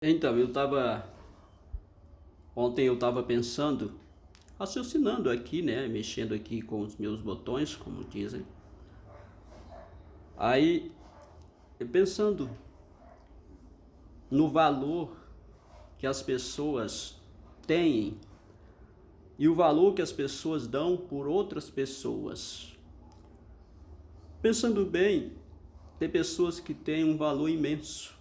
Então, ontem eu estava pensando, raciocinando aqui, né, mexendo aqui com os meus botões, como dizem. Aí, pensando no valor que as pessoas têm e o valor que as pessoas dão por outras pessoas. Pensando bem, tem pessoas que têm um valor imenso.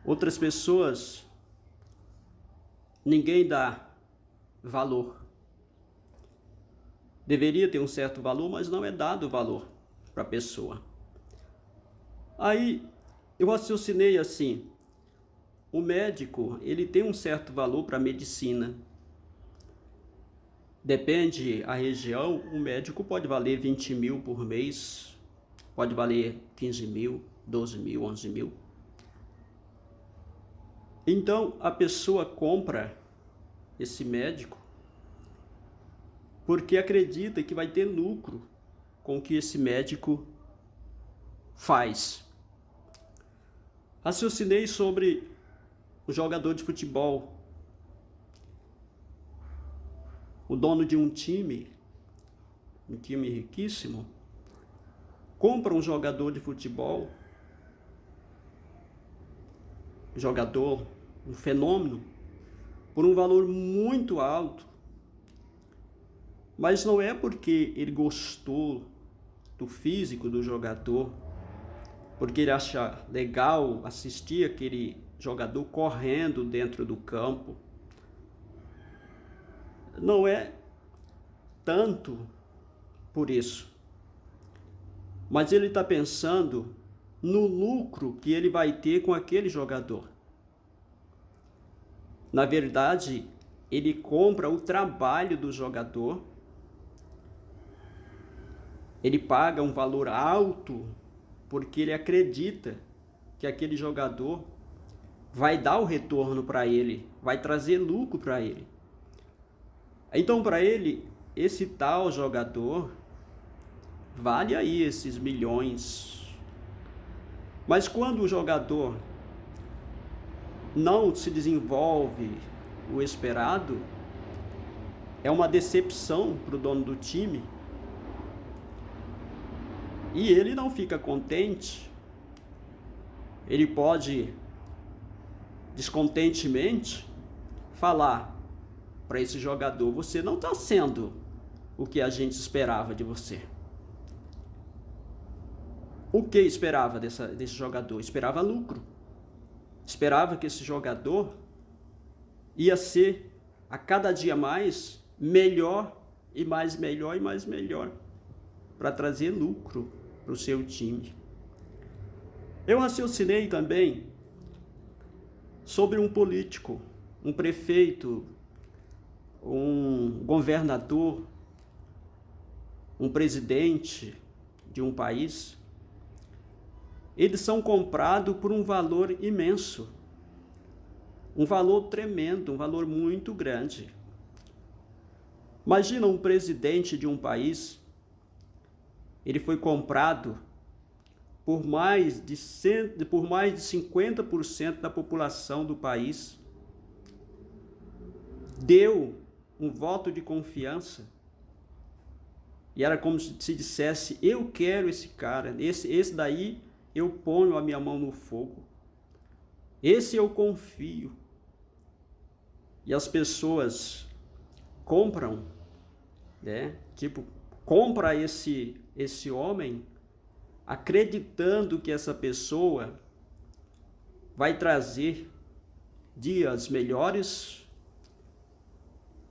Outras pessoas, ninguém dá valor. Deveria ter um certo valor, mas não é dado valor para a pessoa. Aí eu raciocinei assim: o médico, ele tem um certo valor para a medicina. Depende a região, o médico pode valer 20 mil por mês, pode valer 15 mil, 12 mil, 11 mil. Então a pessoa compra esse médico porque acredita que vai ter lucro com o que esse médico faz. Raciocinei sobre o jogador de futebol, o dono de um time riquíssimo, compra um jogador de futebol, um fenômeno, por um valor muito alto. Mas não é porque ele gostou do físico do jogador, porque ele acha legal assistir aquele jogador correndo dentro do campo. Não é tanto por isso. Mas ele está pensando no lucro que ele vai ter com aquele jogador. Na verdade, ele compra o trabalho do jogador, ele paga um valor alto porque ele acredita que aquele jogador vai dar o retorno para ele, vai trazer lucro para ele. Então, para ele, esse tal jogador vale aí esses milhões. Mas quando o jogador não se desenvolve o esperado, é uma decepção para o dono do time. E ele não fica contente. Ele pode, descontentemente, falar para esse jogador: você não está sendo o que a gente esperava de você. O que esperava desse jogador? Esperava lucro. Esperava que esse jogador ia ser a cada dia mais melhor e mais melhor e mais melhor para trazer lucro para o seu time. Eu raciocinei também sobre um político, um prefeito, um governador, um presidente de um país. Eles são comprados por um valor imenso, um valor tremendo, um valor muito grande. Imagina um presidente de um país, ele foi comprado por mais de 50% da população do país, deu um voto de confiança, e era como se dissesse: eu quero esse cara, esse daí eu ponho a minha mão no fogo, esse eu confio. E as pessoas compram, né? Compra esse homem acreditando que essa pessoa vai trazer dias melhores,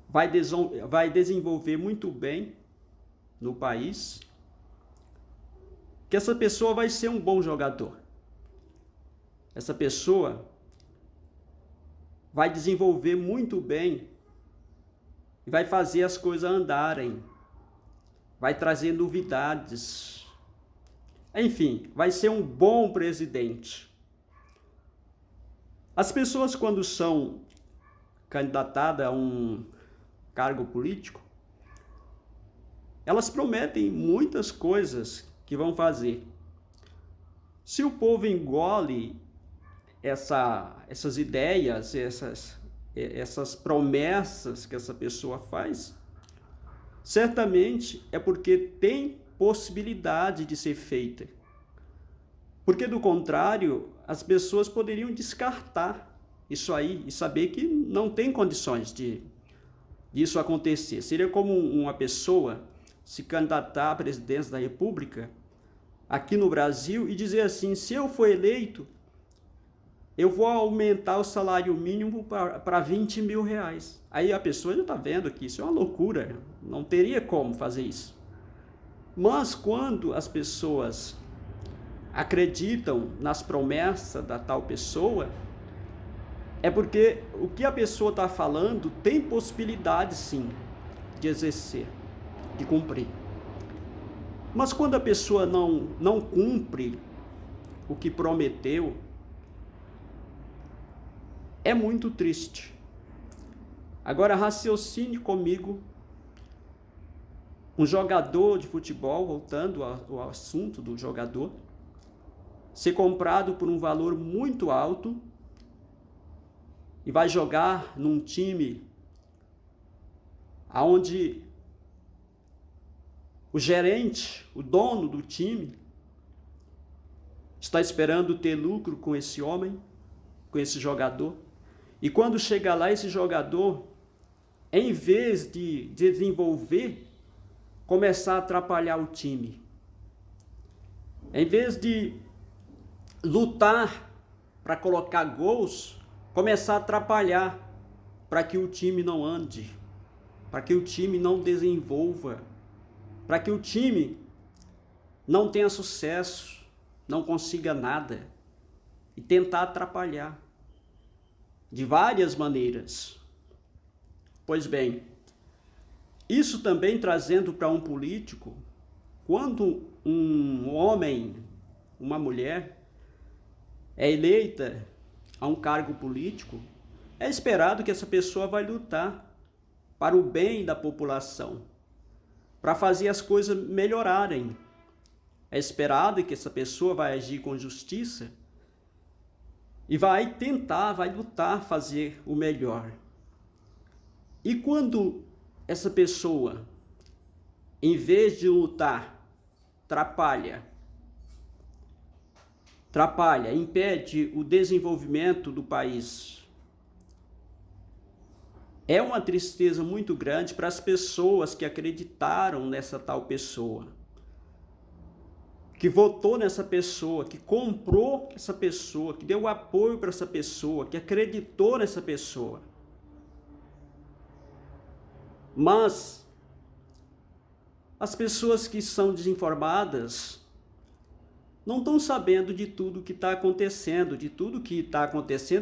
vai desenvolver muito bem no país, que essa pessoa vai ser um bom jogador. Essa pessoa vai desenvolver muito bem e vai fazer as coisas andarem, vai trazer novidades. Enfim, vai ser um bom presidente. As pessoas, quando são candidatadas a um cargo político, elas prometem muitas coisas que vão fazer. Se o povo engole essas ideias, essas promessas que essa pessoa faz, certamente é porque tem possibilidade de ser feita. Porque, do contrário, as pessoas poderiam descartar isso aí e saber que não tem condições disso acontecer. Seria como uma pessoa se candidatar à presidência da República aqui no Brasil e dizer assim: se eu for eleito, eu vou aumentar o salário mínimo para 20 mil reais. Aí a pessoa já está vendo que isso é uma loucura, não teria como fazer isso. Mas quando as pessoas acreditam nas promessas da tal pessoa, é porque o que a pessoa está falando tem possibilidade sim de exercer, de cumprir. Mas quando a pessoa não cumpre o que prometeu, é muito triste. Agora raciocine comigo, um jogador de futebol, voltando ao assunto do jogador, ser comprado por um valor muito alto e vai jogar num time onde o gerente, o dono do time, está esperando ter lucro com esse homem, com esse jogador. E quando chega lá, esse jogador, em vez de desenvolver, começar a atrapalhar o time. Em vez de lutar para colocar gols, começar a atrapalhar para que o time não ande, para que o time não desenvolva, para que o time não tenha sucesso, não consiga nada, e tentar atrapalhar de várias maneiras. Pois bem, isso também trazendo para um político, quando um homem, uma mulher é eleita a um cargo político, é esperado que essa pessoa vai lutar para o bem da população, para fazer as coisas melhorarem. É esperado que essa pessoa vai agir com justiça e vai lutar fazer o melhor. E quando essa pessoa, em vez de lutar, atrapalha, impede o desenvolvimento do país, é uma tristeza muito grande para as pessoas que acreditaram nessa tal pessoa, que votou nessa pessoa, que comprou essa pessoa, que deu apoio para essa pessoa, que acreditou nessa pessoa. Mas as pessoas que são desinformadas não estão sabendo de tudo que está acontecendo,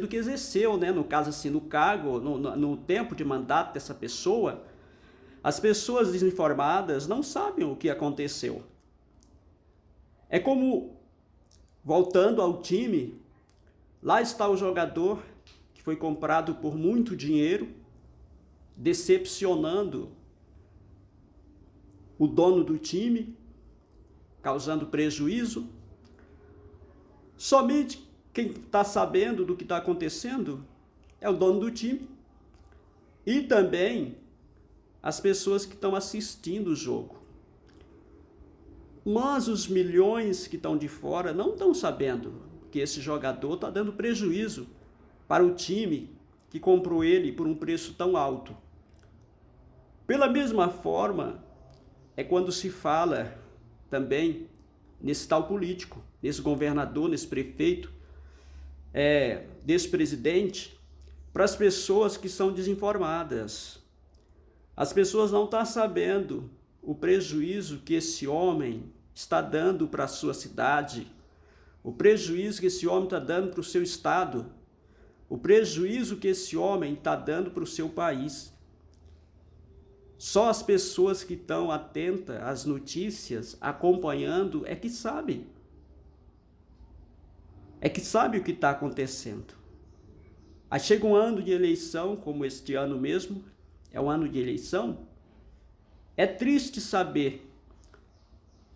que exerceu, né? No caso assim, no cargo, no tempo de mandato dessa pessoa. As pessoas desinformadas não sabem o que aconteceu. É como, voltando ao time, lá está o jogador que foi comprado por muito dinheiro, decepcionando o dono do time, causando prejuízo. Somente quem está sabendo do que está acontecendo é o dono do time e também as pessoas que estão assistindo o jogo. Mas os milhões que estão de fora não estão sabendo que esse jogador está dando prejuízo para o time que comprou ele por um preço tão alto. Pela mesma forma, é quando se fala também nesse tal político, nesse governador, nesse prefeito, desse presidente, para as pessoas que são desinformadas. As pessoas não estão sabendo o prejuízo que esse homem está dando para a sua cidade, o prejuízo que esse homem está dando para o seu estado, o prejuízo que esse homem está dando para o seu país. Só as pessoas que estão atentas às notícias, acompanhando, é que sabem. É que sabem o que está acontecendo. Aí chega um ano de eleição, como este ano mesmo, é um ano de eleição. É triste saber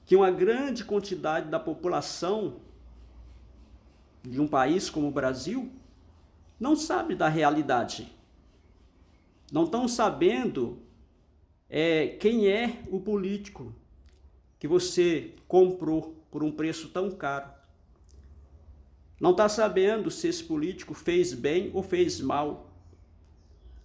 que uma grande quantidade da população de um país como o Brasil não sabe da realidade. Não estão sabendo quem é o político que você comprou por um preço tão caro. Não está sabendo se esse político fez bem ou fez mal.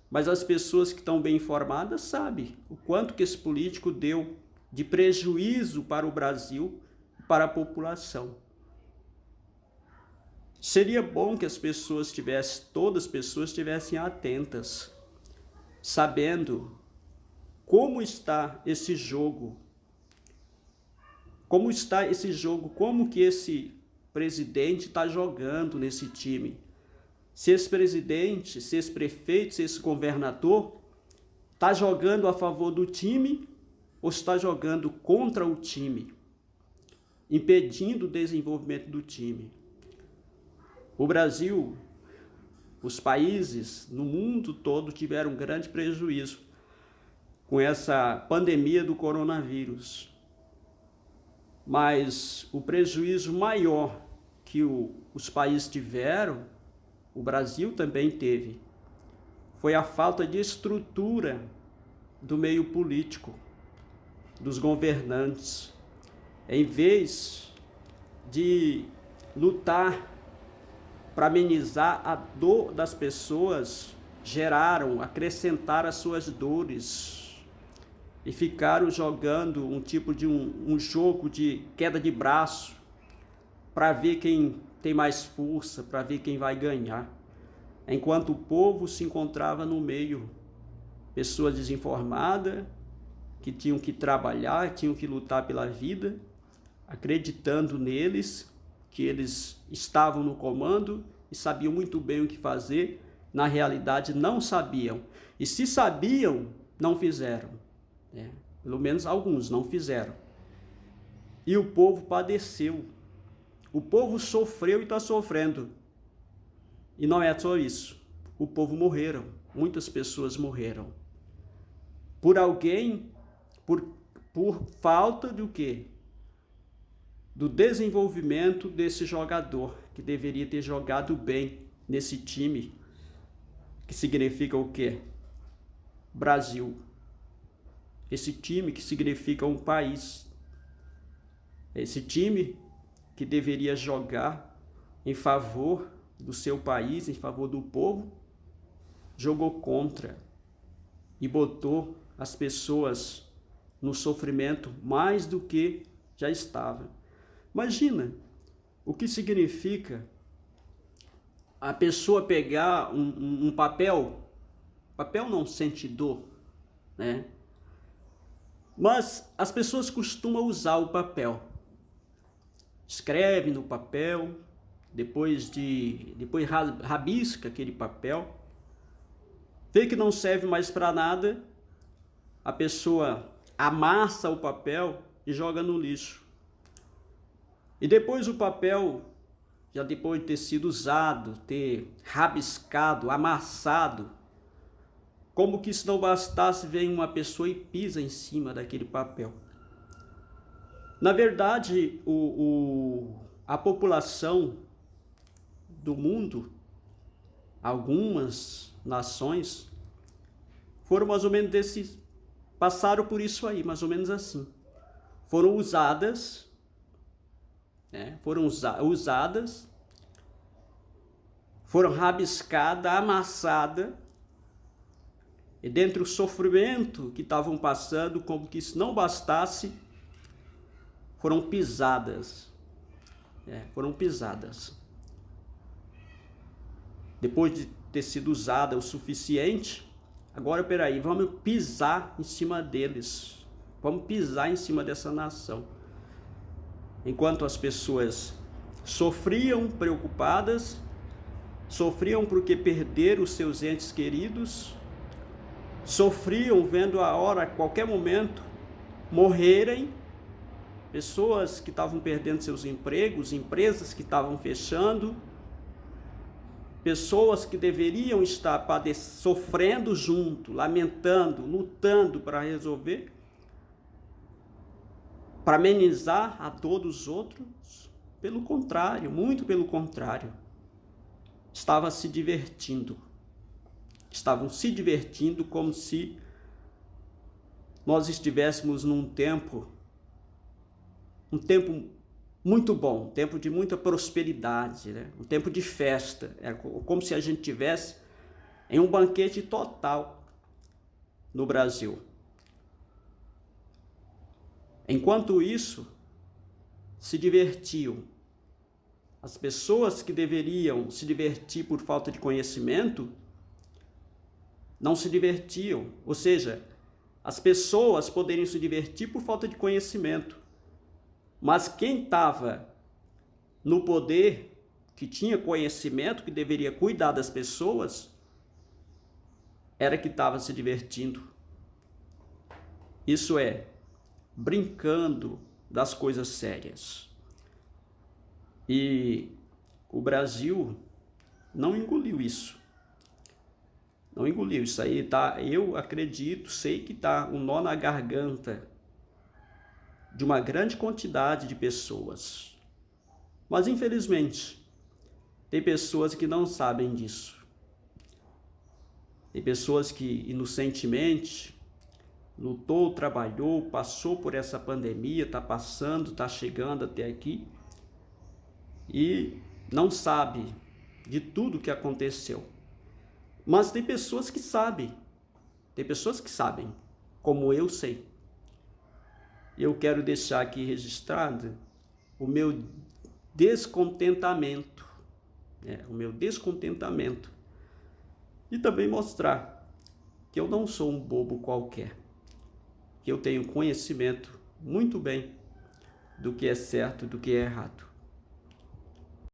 Mas as pessoas que estão bem informadas sabem o quanto que esse político deu de prejuízo para o Brasil e para a população. Seria bom que todas as pessoas estivessem atentas, sabendo como está esse jogo, como que esse presidente está jogando nesse time. Se esse presidente, se esse prefeito, se esse governador está jogando a favor do time ou está jogando contra o time, impedindo o desenvolvimento do time. O Brasil, os países no mundo todo tiveram um grande prejuízo com essa pandemia do coronavírus. Mas o prejuízo maior que os países tiveram, o Brasil também teve, foi a falta de estrutura do meio político, dos governantes. Em vez de lutar para amenizar a dor das pessoas, acrescentaram as suas dores e ficaram jogando um tipo de um jogo de queda de braço para ver quem tem mais força, para ver quem vai ganhar. Enquanto o povo se encontrava no meio, pessoas desinformadas, que tinham que trabalhar, tinham que lutar pela vida, acreditando neles, que eles estavam no comando e sabiam muito bem o que fazer. Na realidade, não sabiam. E se sabiam, não fizeram. Pelo menos alguns não fizeram. E o povo padeceu. O povo sofreu e está sofrendo. E não é só isso. O povo morreram. Muitas pessoas morreram. Por falta de o quê? Do desenvolvimento desse jogador, que deveria ter jogado bem nesse time, que significa o quê? Brasil. Esse time que significa um país. Esse time que deveria jogar em favor do seu país, em favor do povo, jogou contra e botou as pessoas no sofrimento mais do que já estava. Imagina o que significa a pessoa pegar um papel não sente dor, né? Mas as pessoas costumam usar o papel. Escreve no papel, depois rabisca aquele papel, vê que não serve mais para nada, a pessoa amassa o papel e joga no lixo. E depois o papel, já depois de ter sido usado, ter rabiscado, amassado, como que se não bastasse, vem uma pessoa e pisa em cima daquele papel. Na verdade, a população do mundo, algumas nações, foram mais ou menos passaram por isso aí, mais ou menos assim. Foram usadas, foram rabiscadas, amassadas, e dentro do sofrimento que estavam passando, como que isso não bastasse, foram pisadas. Foram pisadas. Depois de ter sido usada o suficiente, agora peraí, vamos pisar em cima deles. Vamos pisar em cima dessa nação. Enquanto as pessoas sofriam preocupadas, sofriam porque perderam os seus entes queridos, sofriam vendo a hora, a qualquer momento, morrerem, pessoas que estavam perdendo seus empregos, empresas que estavam fechando, pessoas que deveriam estar sofrendo junto, lamentando, lutando para resolver, para amenizar a dor dos outros, Pelo contrário, muito pelo contrário. Estavam se divertindo como se nós estivéssemos num tempo, um tempo muito bom, um tempo de muita prosperidade, né? Um tempo de festa. É como se a gente tivesse em um banquete total no Brasil. Enquanto isso, se divertiam. As pessoas que deveriam se divertir por falta de conhecimento, não se divertiam. Ou seja, as pessoas poderiam se divertir por falta de conhecimento. Mas quem estava no poder, que tinha conhecimento, que deveria cuidar das pessoas, era que estava se divertindo. Isso é, brincando das coisas sérias. E o Brasil não engoliu isso. Não engoliu isso aí, tá? Eu acredito, sei que tá um nó na garganta de uma grande quantidade de pessoas. Mas infelizmente, tem pessoas que não sabem disso. Tem pessoas que inocentemente lutou, trabalhou, passou por essa pandemia, tá passando, tá chegando até aqui e não sabe de tudo que aconteceu. Mas tem pessoas que sabem, como eu sei. Eu quero deixar aqui registrado o meu descontentamento, e também mostrar que eu não sou um bobo qualquer, que eu tenho conhecimento muito bem do que é certo e do que é errado.